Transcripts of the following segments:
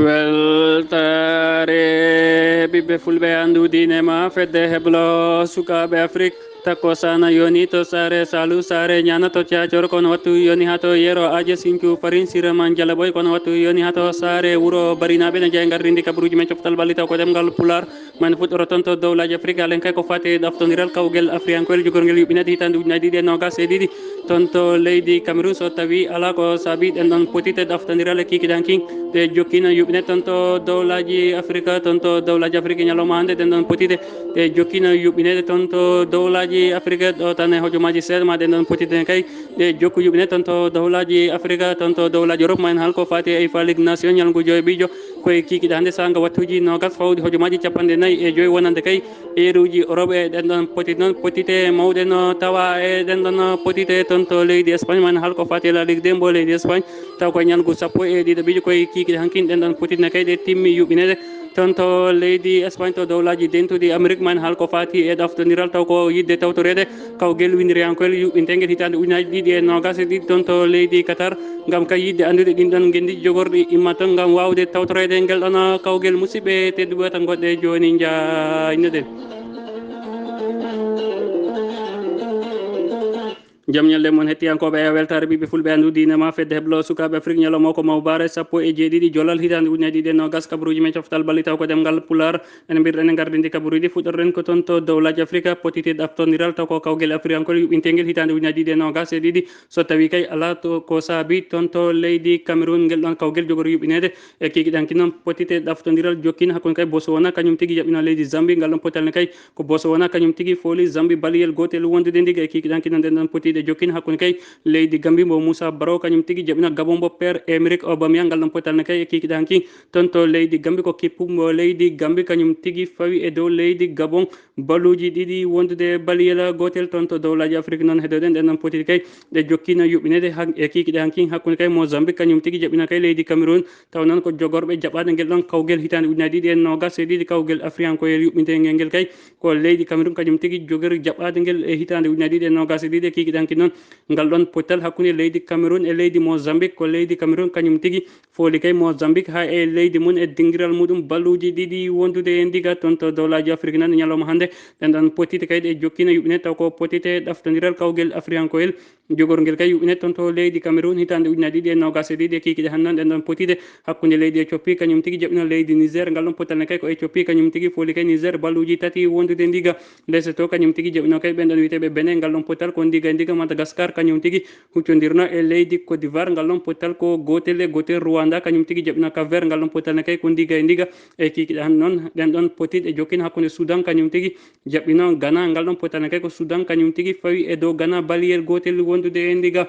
weltare ɓiɓɓe fulɓe andudinema fedde heblo sukaɓe afrique takko sana yoni to sare salou sare ñana to thiacor kono wattu yoni ha to yero adia sinthiou farin siraman dialaboy kono wattu yoni ha to sare wuuro barinaɓe ne jeeyi gardindi kabaruji men coftal ballitaw ko demgal pular man fuɗɗoro toon to dowlaji afrique alen kay ko fati ɗaftodiral kawguel africankol jogorguel yuɓɓinede hitande ujunnaje ɗiɗi e nogas e ɗiɗi toon to leydi cameroun so tawi ala ko saabi ɗen ɗon potite ɗaftodiral e kikiɗankin ɓe jokkino yuɓɓine toon to dowlaji afrique toon to dowlaji afrique ñalawma hande ɗen ɗon potite ɓe jokkino yuɓɓinede toon to dowlaji afrique ɗo tan e hojomaji seeɗa ma ɗen ɗon potite kay ɓe jokku yuɓɓine toon to dowlaji afrique toon to dowlaji europe ma en halko fati e fa ligue nation ñalngu joyi ɓiijo koye kikiɗe hannde sanga wattuji nogas fawɗi hojomaji capanɗe nayyi e joyi wonande kay heeruji europe e ɗen ɗon potite noon potite mawɗe no tawa e ɗen ɗon potite toon to leydi espagne ma en halko fati la ligue dembo leydi espagne taw koye ñalngu sappo e ɗiɗo ɓiijo koye kikiɗe hankin ɗen ɗon potitne kay ɗe timmi yuɓɓinede toon to leydi espagne to dowlaji dentuɗi amérique ma en haal ko fati e ɗaftodiral taw ko yidde tawtorede kawguel winiriyankoel yuɓɓinteguel hitande ujunaje ɗiɗi e nogas e ɗiɗi toon to leydi qatar gam kay yidde andude ɗin ɗon guendi jogorɗi imma toon gam wawde tawtorede guel ɗon kawguel musidɓe tedduɓe tan goɗɗe joni jaynoɗen jaam ñalde moon hettiyankoɓe e weltare ɓiɓɓe fulɓe andudinema fedde heblo sukaɓe afrique ñalawma ko mawbare sappo e jeeɗiɗi jolal hitande ujunaje ɗiɗi e nogas kabaruji men coftal ballitaw ko demgal pular ene mbirɗen e gardidi kabaruji fuɗɗorɗen ko toon to dowlaji afrique potite ɗaftodiral taw ko kawguel africankol yuɓɓinteguel hitande ujunaje ɗiɗi e nogas e ɗiɗi so tawi kay ala to ko saabi toon to leydi cameroun guel ɗon kawguel jogori yuɓɓinede e kikiɗanki noon potite ɗaftodiral jokkina hakkude kay botswana kañum tigui jaɓɓino leydi zambie ngal ɗon potalne kay ko botswana kañum tigui fooli zambie baliyel gotel wondude ndiga e kikiɗanki noon nden ɗon potide jokkina hakkude kay leydi gambi mbo moussa baro kañum tigui jaɓino gabon mbo père émérique aubameyang ngal ɗon potalne kay e kikiɗe hanki toon to leydi gambi ko kippu mbo leydi gambi kañum tigui fawi e dow leydi gabon baluji ɗiɗi wondude baliyel gotel toon to dowlaji afrique noon heedoɗen ɗen ɗon potiti kay ɗe jokkino yuɓɓinede e kikiɗe hanki hakkude kay mozambique kañum tigui jaɓino kay leydi cameroun taw noon ko jogorɓe jaɓade guel ɗon kawguel hitande ujunaje ɗiɗi e nogas e ɗiɗi kawguel africankoyel yuɓɓintegel ngel kay ko leydi cameroun kañum tigui jogori jaɓade guel e hitande ujunaje ɗiɗi e nogas e ɗiɗi e kikiɗe hanki noon ngal ɗon potal hakkude leydi cameroun e leydi mozambique ko leydi cameroun kañum tigui fooli kay mozambique ha e leydi mum e dinguiral muɗum balluji ɗiɗi wondude e ndiga toon to dowlaji afrique nan ñalawma hande ɗen ɗon potite kay ɗe jokkino yuɓɓinede taw ko potite ɗaftodiral kawguel africankoyel jogorguel kay yuɓɓinede toon to leydi cameroun hitande ujunaje ɗiɗi e nogas e ɗiɗi e kikiɗe han noon ɗen ɗon potite hakkude leydi éthiopie kañum tigui jaɓino leydi niger ngal ɗon potalne kay ko éthiopie kañum tigui fooli kay niger balluji tati wondude ndiga lesotho kañum tigui jaɓino kay ɓen ɗon wiyeteɓe benin ngal ɗon potal ko ndiga e ndiga madagascar kañum tigui huccodirno e leydi côte d'ivoire ngal ɗon potal ko gotel e gotel rwanda kañum tigui jaɓino cap vert ngal ɗon potalne kay ko ndiga e ndiga e kikiɗe han noon ɗen ɗon potitɗe jokkina hakkude soudan kañum tigui jaɓɓino ghana ngal ɗon potalne kay ko soudan kañum tigui fawi e dow ghana baliyel gotel wondude e ndiga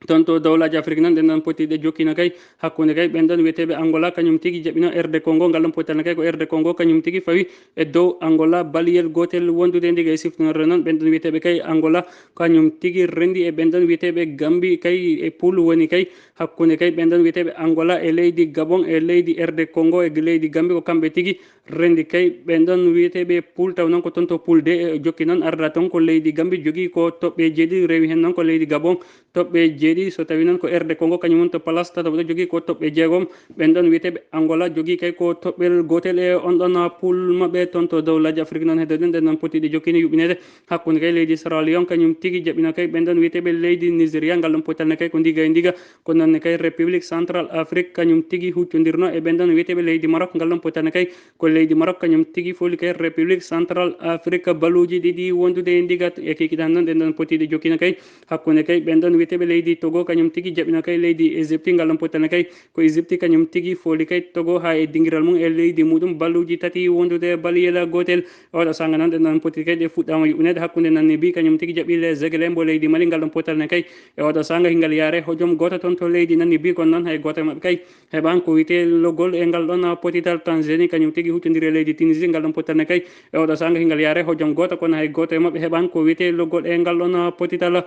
toon to dowlaji afrique noon ɗen ɗon potiɗe jokkino kay hakkude kay ɓen ɗon wiyeteɓe angola kañum tigui jaɓino rd congo ngal ɗon potalne kay ko rd congo kañum tigui fawi e dow angola baliyel gotel wondude ndiga e siftonorde noon ɓen ɗon wiyeteɓe kay angola kañum tigui rendi e ɓen ɗon wiyeteɓe gambi kay e poule woni kay hakkude kay ɓen ɗon wiyeteɓe angola e leydi gabon e leydi rd congo e leydi gambi ko kamɓe tigui rendi kay ɓen ɗon wiyeteɓe poule taw noon ko toon to poule d jokki noon arda toon ko leydi gambi jogui ko toɓɓe jeeɗiɗi rewi hen noon ko leydi gabon toɓɓe jeeɗiɗi so tawi noon ko rd congo kañum woni to place tataɓo ɗo jogui ko toɓɓe jeegom ɓen ɗon wiyeteɓe angola jogui kay ko toɓɓel gotel e on ɗon poule mabɓe toon to dowlaji afrique noon heedoɗen ɗen ɗon potiɗe jokkini yuɓɓinede hakkude kay leydi sierra leone kañum tigui jaɓino kay ɓen ɗon wiyeteɓe leydi nigéria ngal ɗon potalne kay ko ndiga e ndiga ko nonne kay république central afrique kañum tigui huccodirno e ɓen ɗon wiyeteɓe leydi maroc ngal ɗon potalne kay ko leydi maroc kañum tigui fooli kay république central afrique baluji ɗiɗi wondude e ndiga e kikiɗe han noon ɗen ɗon potiɗe jokkino kay hakkude kay ɓen ɗon wiyeteɓe leydi togo kañum tigui jaɓino kay leydi égypte ngal ɗon potalne kay ko égypte kañum tigui fooli kay togo ha e dinguiral mum e leydi muɗum balluji tati wondude baliyel gotel oɗo sanga noon ɗen ɗon potiti kay ɗe fuɗɗama yuɓɓinede hakkude namibie kañum tigui jaɓi les églé mbo leydi mali ngal ɗon potalne kay e oɗo sanga hingal yaare hojom goto toon to leydi namibie kono noon hay goto mabɓe kay heɓan ko wiyete logol e ngal ɗon potital tanzanie kañum tigui huccodiri e leydi tunisie ngal ɗon potalne kay e oɗo sanga hingal yaare hojom goto kono hay goto e mabɓe heɓan ko wiyete loggol e ngal ɗon potital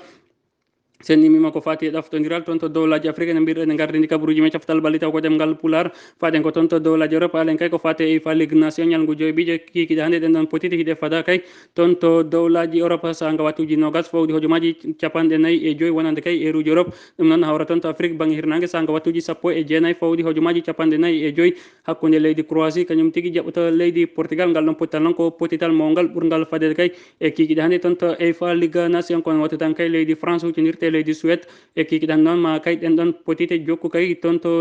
sen nimima ko fati e ɗaftodiral toon to dowlaji afrique ne mbirɗen gardidi kabaruji men coftal balli taw ko dem ngal pular faɗen ko toon to dowlaji europe halen kay ko fati e fa ligue nation ñalngu joyi ɓijo kikiɗe hannde ɗen ɗon potiti hiɗe fada kay toon to dowlaji europe sanga wattuji nogas fawdi hojomaji capanɗe nayyi e joyi wonande kay e ruji europe ɗum noon hawra toon to afrique banggue hirnangue sanga wattuji sappo e jeenayyi fawdi hojomaji capanɗe nayyi e joyi hakkude leydi croatie kañum tigui jaɓɓoto leydi portugal ngal ɗon pottital noon ko pottital mawgal ɓurgal fadede kay e kikiɗe hannde toon to fa ligue nation kono wattu tan kay leydi france huccodirte leydi suède e kikiɗan noon ma kay ɗen ɗon potite jokku kay toon to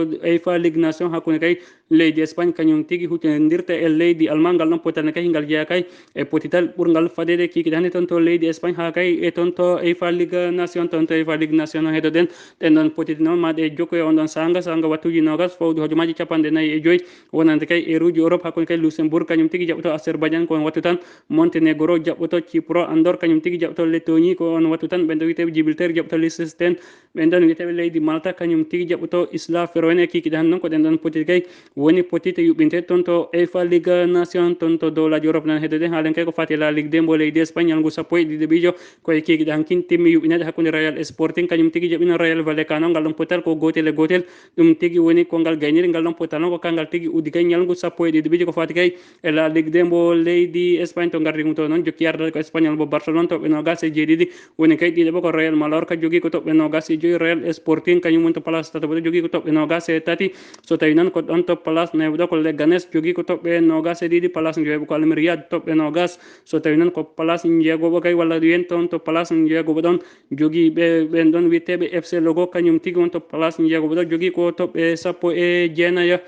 fa ligue nation hakkude kay leydi espagne kañum tigui huccodirta e leydi allemand ngal ɗon potital kay ngal jeeya kay e potital ɓurgal fadede kikiɗe hannde toon to leydi espagne ha kay e toon to fa ligue nation toon to fa ligue nation no heeɗoɗen ɗen ɗon potiti noon maɗe jokku e on ɗon sanga wattuji nogas fawdi hojomaji capanɗe nayyi e joyi wonande kay e ruuji europe hakkude kay luxembourg kañum tigui jaɓɓoto azerbaïdjan ko on wattu tan monténégro jaɓɓoto chypre andor kañum tigui jaɓɓoto lettonie ko on wattu tan ɓen ɗo wiyeteɓe djibilteɓe jaɓɓoto liechtenstein ɓen ɗon wiyeteɓe leydi malta kañum tigui jaɓɓoto isla féroé kikiɗe hannde noon ko ɗen ɗon potiti kay woni potite yuɓɓinte toon to fa ligue nation toon to dowlaji europe nan heeɗoɗen haalen kay ko fati la ligue de mbo leydi espagne ñalngu sappo e ɗiɗi ɓiijo koye kikiɗe hankin timmi yuɓɓinede hakkude royal sporting kañum tigui jaɓɓino royal vallecano ngal ɗon potal ko gotel e gotel ɗum tigui woni kongal gayniri ngal ɗon potal noon ko kangal tigui uddi kay ñalngu sappo e ɗiɗi ɓiijo ko fati kay e la ligue de mbo leydi espagne to gardi ɗum to noon jokki yardade ko espagnol mo barcelone toɓɓe nogas e jeeɗiɗi woni kay ɗiɗo ɓo ko royal malorka jogui ko toɓɓe nogas e joyi royal sporting kañum woni to place tataɓo jogui ko toɓɓe nogas e tati so tawi noon ko ɗon to place nayɓuɗo ko leganes jogui ko toɓɓe nogas e ɗiɗi place jeeyoɓo ko almeriade toɓɓe nogas so tawi noon ko place jeegoɓo kay walla wiyen toon to place jeegoɓo ɗon jogui ɓen ɗon witteɓe fc logo kañum tigui won to place jeegoɓo ɗo jogui ko toɓɓe sappo e jeenayo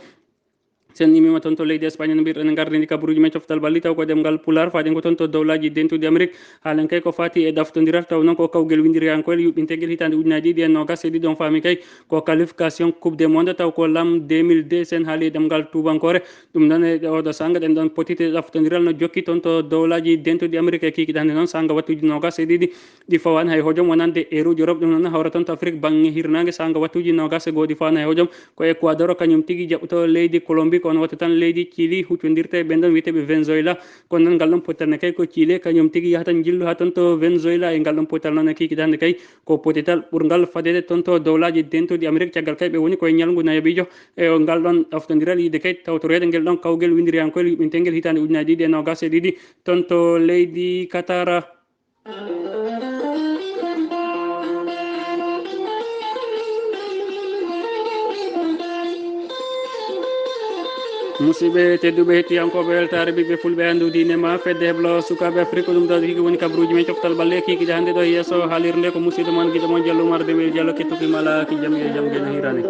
sen imima toon to leydi espagne no mbirɗen gardidi kabaruji men coftal balli taw ko ɗemgal pular faɗen ko toon to dowlaji dentude amérique haalen kay ko fati e daftodiral taw noon ko kawguel windiryankoel yuɓɓinteguel hitande ujunnaje ɗiɗi e nogas e ɗiɗi on faami kay ko qualification coupe du monde taw ko lam 2002 sen haali e ɗemgal tubankore ɗum noon e oɗo sanga ɗen ɗon potite daftodiral no jokki toon to dowlaji dentude amérique e kikiɗe hannde noon sanga wattuji nogas e ɗiɗi ɗi fawani hay hojom wonande e ruji europe ɗum noon hawra toon to afrique banggue hirnangue sanga wattuji nogas e goɗi fawani hay hojom ko équador kañum tigui jaɓɓoto leydi colombie kono wattu tan leydi thili huccodirte ɓen ɗon wiyeteɓe venezuela kono noon ngal ɗon potital ne kay ko thile kañum tigui yaha tan jillu ha toon to venezuela e ngal ɗon potital noon e kikiɗe hannde kay ko potital ɓurgal fadede toon to dowlaji dentuɗi amérique caggal kay ɓe woni koye ñalngu nayoɓijo e ngal ɗon ɗaftodiral yiide kay tawtorede nguel ɗon kawguel windiryankoel yuɓɓintelguel hitande ujunnaje ɗiɗi e nogas e ɗiɗi toon to leydi qatar. musidɓe tedduɓe hettiyankoɓe weltare ɓiɓɓe fulɓe andudinema fedde heblo sukaɓe afrique ɗum ɗo hiki woni kabaruji men coftal balle kikiɗe hannde ɗo yesso haalirde ko musidɗo moon guiɗo moon diallo oumar demel diallo kettokimala ki jaam e jaam gueɗo hirani